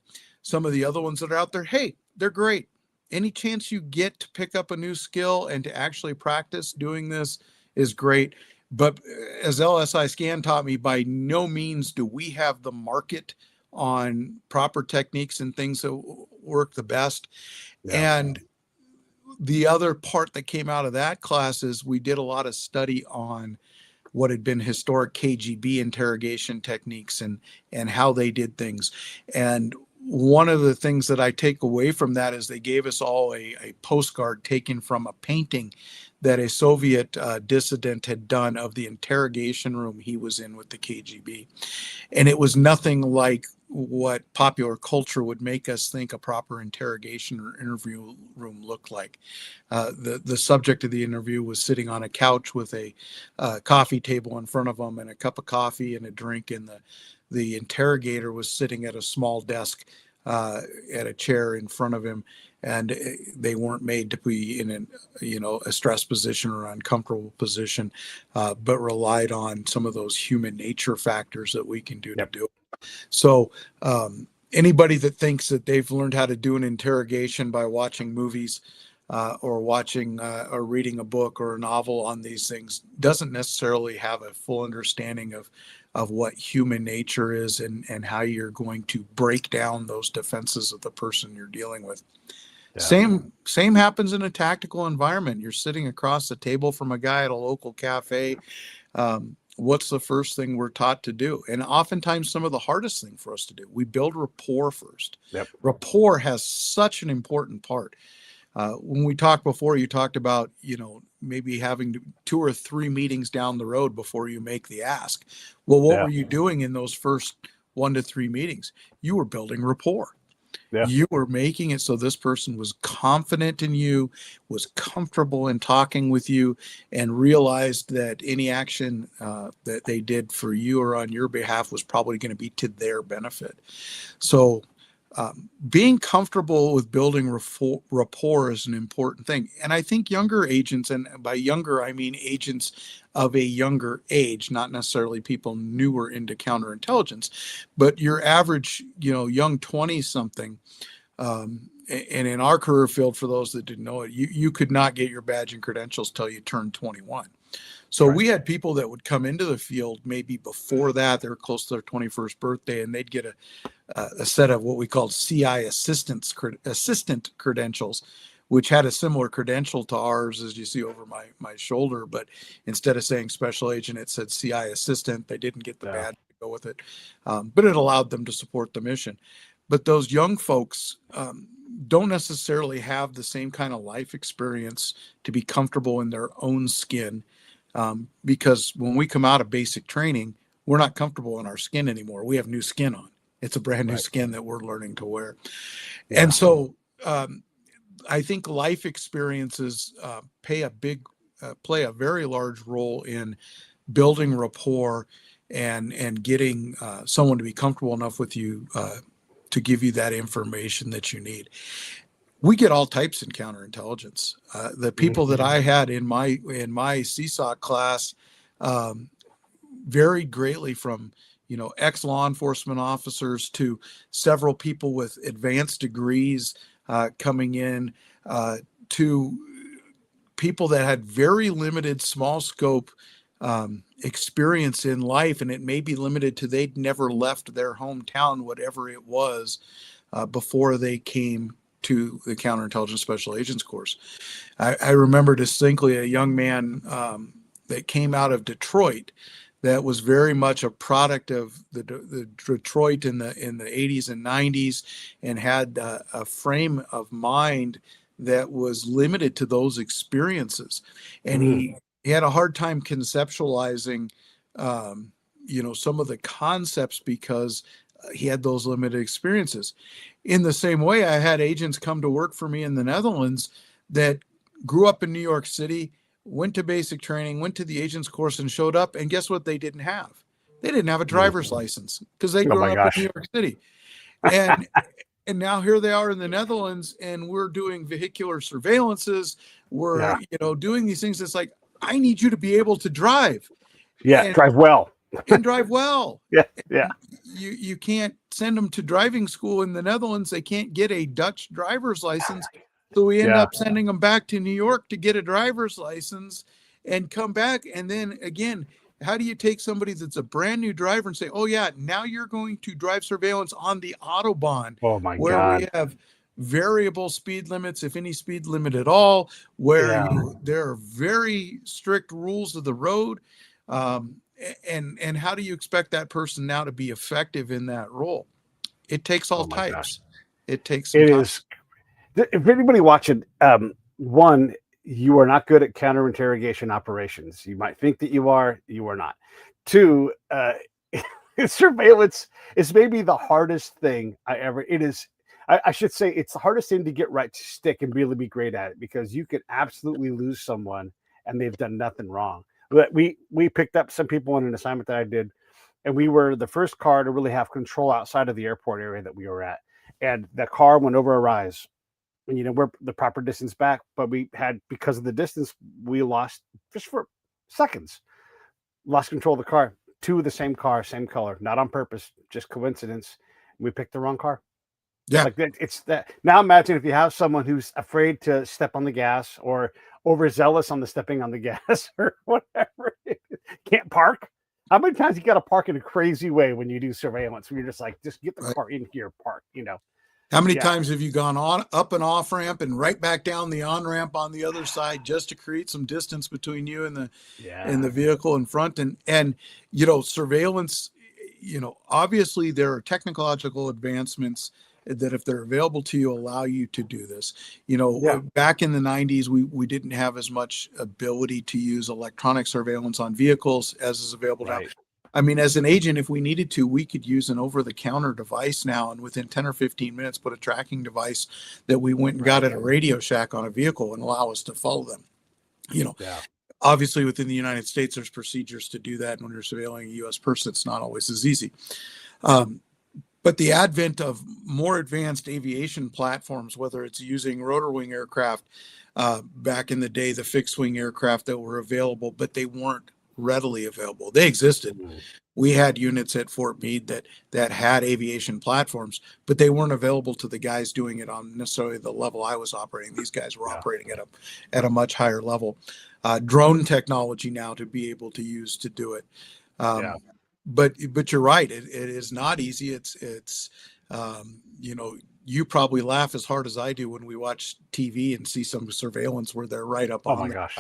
some of the other ones that are out there, hey, they're great. Any chance you get to pick up a new skill and to actually practice doing this is great. But as LSI Scan taught me, by no means do we have the market on proper techniques and things that work the best. Yeah. And the other part that came out of that class is we did a lot of study on what had been historic KGB interrogation techniques and how they did things. And one of the things that I take away from that is they gave us all a postcard taken from a painting that a Soviet dissident had done of the interrogation room he was in with the KGB. And it was nothing like what popular culture would make us think a proper interrogation or interview room looked like. The subject of the interview was sitting on a couch with a coffee table in front of him and a cup of coffee and a drink, and the interrogator was sitting at a small desk at a chair in front of him, and they weren't made to be in a stress position or uncomfortable position, but relied on some of those human nature factors that we can do to do it. So anybody that thinks that they've learned how to do an interrogation by watching movies or watching or reading a book or a novel on these things doesn't necessarily have a full understanding of what human nature is and how you're going to break down those defenses of the person you're dealing with. Yeah. Same happens in a tactical environment. You're sitting across the table from a guy at a local cafe. What's the first thing we're taught to do? And oftentimes some of the hardest thing for us to do, we build rapport first. Yep. Rapport has such an important part. When we talked before, you talked about, maybe having 2 or 3 meetings down the road before you make the ask. Well, what were you doing in those first 1 to 3 meetings? You were building rapport. Yeah. You were making it so this person was confident in you, was comfortable in talking with you, and realized that any action that they did for you or on your behalf was probably going to be to their benefit. So being comfortable with building rapport is an important thing. And I think younger agents, and by younger, I mean agents of a younger age, not necessarily people newer into counterintelligence, but your average, young 20-something. And in our career field, for those that didn't know it, you could not get your badge and credentials till you turned 21. So we had people that would come into the field maybe before that, they were close to their 21st birthday, and they'd get a set of what we called CI assistant credentials, which had a similar credential to ours, as you see over my shoulder. But instead of saying special agent, it said CI assistant. They didn't get the badge to go with it, but it allowed them to support the mission. But those young folks don't necessarily have the same kind of life experience to be comfortable in their own skin. Because when we come out of basic training, we're not comfortable in our skin anymore. We have new skin on. It's a brand new skin that we're learning to wear. Yeah. And so I think life experiences play a very large role in building rapport and getting someone to be comfortable enough with you to give you that information that you need. We get all types in counterintelligence. The people that I had in my CSOC class varied greatly from, ex-law enforcement officers to several people with advanced degrees coming in to people that had very limited small scope experience in life, and it may be limited to they'd never left their hometown, whatever it was, before they came to the counterintelligence special agents course. I remember distinctly a young man that came out of Detroit that was very much a product of the Detroit in the 80s and 90s, and had a frame of mind that was limited to those experiences. And he had a hard time conceptualizing, some of the concepts because he had those limited experiences. In the same way, I had agents come to work for me in the Netherlands that grew up in New York City, went to basic training, went to the agent's course, and showed up. And guess what? They didn't have. They didn't have a driver's license because they Oh grew my up in gosh. New York City. And and now here they are in the Netherlands, and we're doing vehicular surveillances. We're, Yeah. doing these things. It's like, I need you to be able to drive Yeah. and Drive well. drive well. Yeah. Yeah. You can't send them to driving school in the Netherlands. They can't get a Dutch driver's license. So we end Yeah. up sending them back to New York to get a driver's license and come back. And then again, how do you take somebody that's a brand new driver and say, oh yeah, now you're going to drive surveillance on the Autobahn, Oh my where God. we have variable speed limits, if any speed limit at all, where Yeah. there are very strict rules of the road. And how do you expect that person now to be effective in that role? It takes all Oh my gosh. types. It takes some It time. is. If anybody watching, one, you are not good at counterinterrogation operations. You might think that you are not. Two, surveillance is maybe the hardest thing I ever. It is. I should say it's the hardest thing to get right to stick and really be great at it, because you can absolutely lose someone and they've done nothing wrong. But we picked up some people on an assignment that I did, and we were the first car to really have control outside of the airport area that we were at, and the car went over a rise. And we're the proper distance back, but we had, because of the distance, we lost just for seconds, lost control of the car. Two of the same car, same color, not on purpose, just coincidence. We picked the wrong car. Yeah. Like that, it's that. Now imagine if you have someone who's afraid to step on the gas, or overzealous on the stepping on the gas, or whatever. Can't park. How many times you got to park in a crazy way when you do surveillance? Where you're just like, just get the Right. car in here, park. How many Yeah. times have you gone on up and off ramp and right back down the on ramp on the other side just to create some distance between you and the Yeah. vehicle in front? And surveillance, obviously there are technological advancements that, if they're available to you, allow you to do this. Yeah. Back in the 90s, we didn't have as much ability to use electronic surveillance on vehicles as is available now. Right. I mean, as an agent, if we needed to, we could use an over-the-counter device now, and within 10 or 15 minutes, put a tracking device that we went and got at a Radio Shack on a vehicle and allow us to follow them. Yeah. Obviously, within the United States, there's procedures to do that. And when you're surveilling a U.S. person, it's not always as easy. But the advent of more advanced aviation platforms, whether it's using rotor wing aircraft, back in the day, the fixed wing aircraft that were available, but they weren't readily available. They existed. Mhm. We had units at Fort Meade that had aviation platforms, but they weren't available to the guys doing it on necessarily the level I was operating. These guys were Yeah. operating at a much higher level. Drone technology now to be able to use to do it. Yeah. But you're right. It is not easy. It's you probably laugh as hard as I do when we watch TV and see some surveillance where they're right up Oh on my there gosh.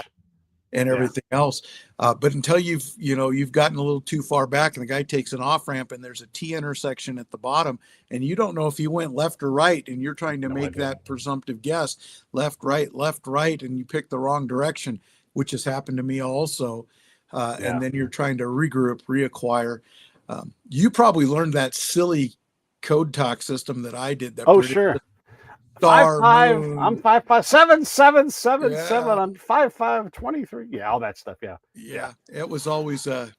and Yeah. everything else. But until you've gotten a little too far back and the guy takes an off ramp and there's a T intersection at the bottom and you don't know if he went left or right, and you're trying to No make idea. that presumptive guess, left, right, and you pick the wrong direction, which has happened to me also. Yeah. And then you're trying to regroup, reacquire. You probably learned that silly code talk system that I did. That Oh, predicted sure. star, 5'5", moon. I'm 5'5", 7'7", Yeah. I'm 5'5", 23. Yeah, all that stuff. Yeah. Yeah, it was always I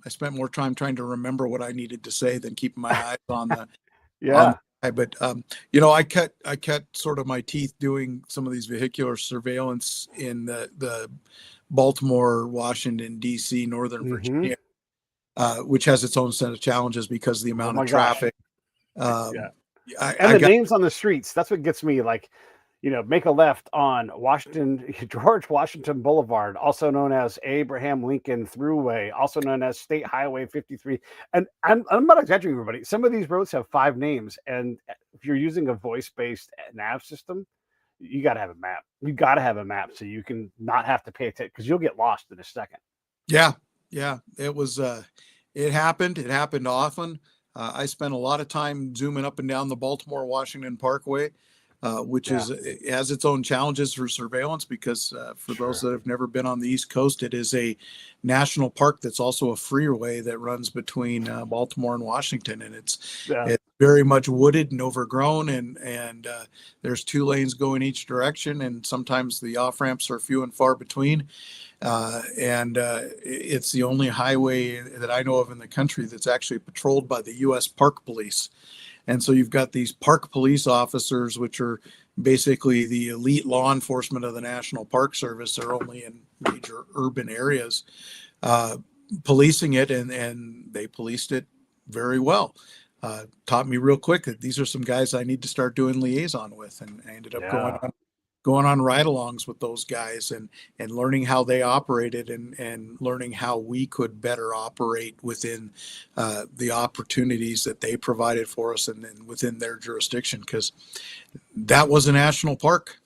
spent more time trying to remember what I needed to say than keeping my eyes on the Yeah. guy. But I cut sort of my teeth doing some of these vehicular surveillance in the Baltimore, Washington, D.C., Northern Mhm. Virginia, which has its own set of challenges because of the Oh amount my of gosh. traffic. Yeah. I And the got names on the streets. That's what gets me. Like, make a left on George Washington Boulevard, also known as Abraham Lincoln Thruway, also known as State Highway 53. And I'm not exaggerating, everybody. Some of these roads have 5 names. And if you're using a voice-based nav system, you got to have a map. You got to have a map so you can not have to pay attention, because you'll get lost in a second. Yeah, it was. It happened. It happened often. I spent a lot of time zooming up and down the Baltimore Washington Parkway, which Yeah. has its own challenges for surveillance because for those that have never been on the East Coast, it is a national park that's also a freeway that runs between Baltimore and Washington, and it's Yeah. very much wooded and overgrown, and there's 2 lanes going each direction, and sometimes the off ramps are few and far between. And it's the only highway that I know of in the country that's actually patrolled by the U.S. Park Police. And so you've got these park police officers, which are basically the elite law enforcement of the National Park Service. They're only in major urban areas, policing it, and they policed it very well. Taught me real quick that these are some guys I need to start doing liaison with, and I ended up going on ride-alongs with those guys, and learning how they operated, and learning how we could better operate within the opportunities that they provided for us, and within their jurisdiction, because that was a national park,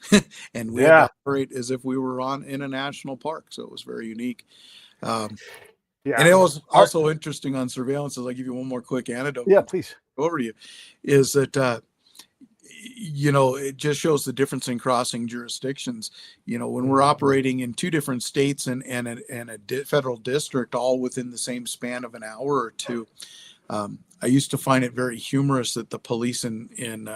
and we had to operate as if we were in a national park. So it was very unique. And it was also interesting on surveillance, as I give you one more quick anecdote. Yeah, please. Over to you, is that it just shows the difference in crossing jurisdictions. When we're operating in 2 different states and a federal district, all within the same span of an hour or two, I used to find it very humorous that the police in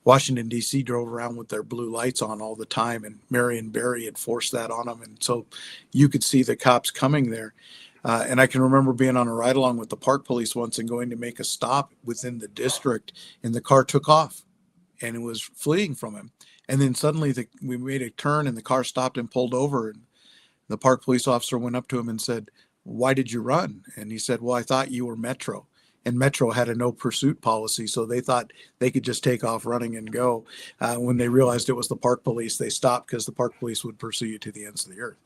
Washington, D.C. drove around with their blue lights on all the time, and Marion Barry had forced that on them, and so you could see the cops coming there. And I can remember being on a ride along with the park police once and going to make a stop within the district, and the car took off and it was fleeing from him. And then suddenly we made a turn and the car stopped and pulled over. And the park police officer went up to him and said, "Why did you run?" And he said, "Well, I thought you were Metro." And Metro had a no pursuit policy, so they thought they could just take off running and go. When they realized it was the park police, they stopped, because the park police would pursue you to the ends of the earth.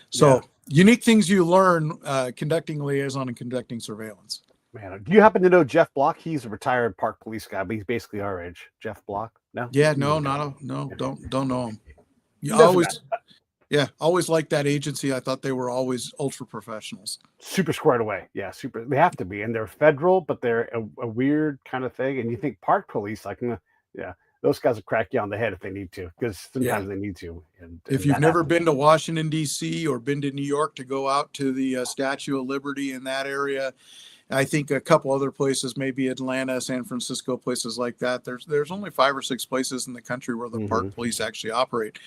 So unique things you learn conducting liaison and conducting surveillance. Man, do you happen to know Jeff Block? He's a retired park police guy, but he's basically our age. Jeff Block? No? Yeah, no, don't know him. Always liked that agency. I thought they were always ultra professionals. Super squared away. Yeah, super. They have to be. And they're federal, but they're a weird kind of thing. And you think park police, like, those guys will crack you on the head if they need to, because sometimes they need to. And if you've never been to Washington, D.C. or been to New York, to go out to the Statue of Liberty in that area, I think a couple other places, maybe Atlanta, San Francisco, places like that. There's only 5 or 6 places in the country where the park police actually operate,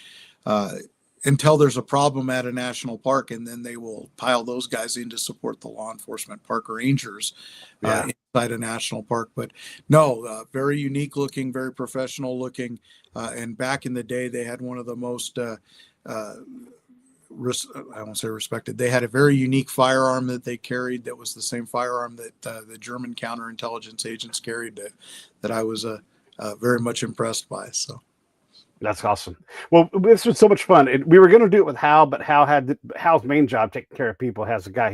until there's a problem at a national park, and then they will pile those guys in to support the law enforcement park rangers inside a national park. But no, very unique looking, very professional looking. And back in the day, they had one of the most I won't say respected. They had a very unique firearm that they carried that was the same firearm that the German counterintelligence agents carried, that I was very much impressed by. So that's awesome. Well, this was so much fun. We were going to do it with Hal, but Hal's main job, taking care of people, has a guy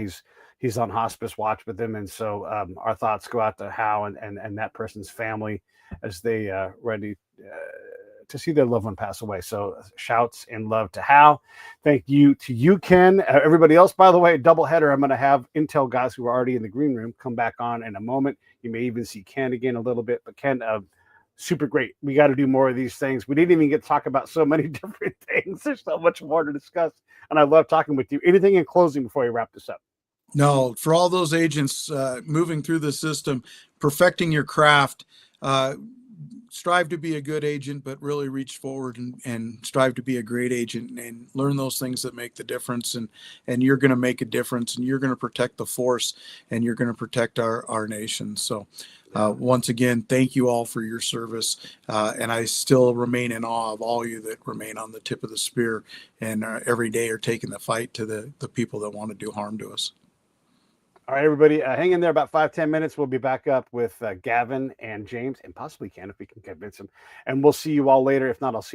he's on hospice watch with him, and so our thoughts go out to Hal and that person's family as they ready to see their loved one pass away. So shouts and love to Hal. Thank you to you, Ken. Everybody else, by the way, doubleheader. I'm going to have Intel guys who are already in the green room come back on in a moment. You may even see Ken again a little bit, but Ken, super great. We got to do more of these things. We didn't even get to talk about so many different things. There's so much more to discuss, and I love talking with you. Anything in closing before you wrap this up? No, for all those agents moving through the system, perfecting your craft, strive to be a good agent, but really reach forward and strive to be a great agent, and learn those things that make the difference. And you're going to make a difference, and you're going to protect the force, and you're going to protect our nation. So once again, thank you all for your service. And I still remain in awe of all you that remain on the tip of the spear, and every day are taking the fight to the people that want to do harm to us. All right, everybody, hang in there about 5-10 minutes. We'll be back up with Gavin and James, and possibly Ken if we can convince him. And we'll see you all later. If not, I'll see you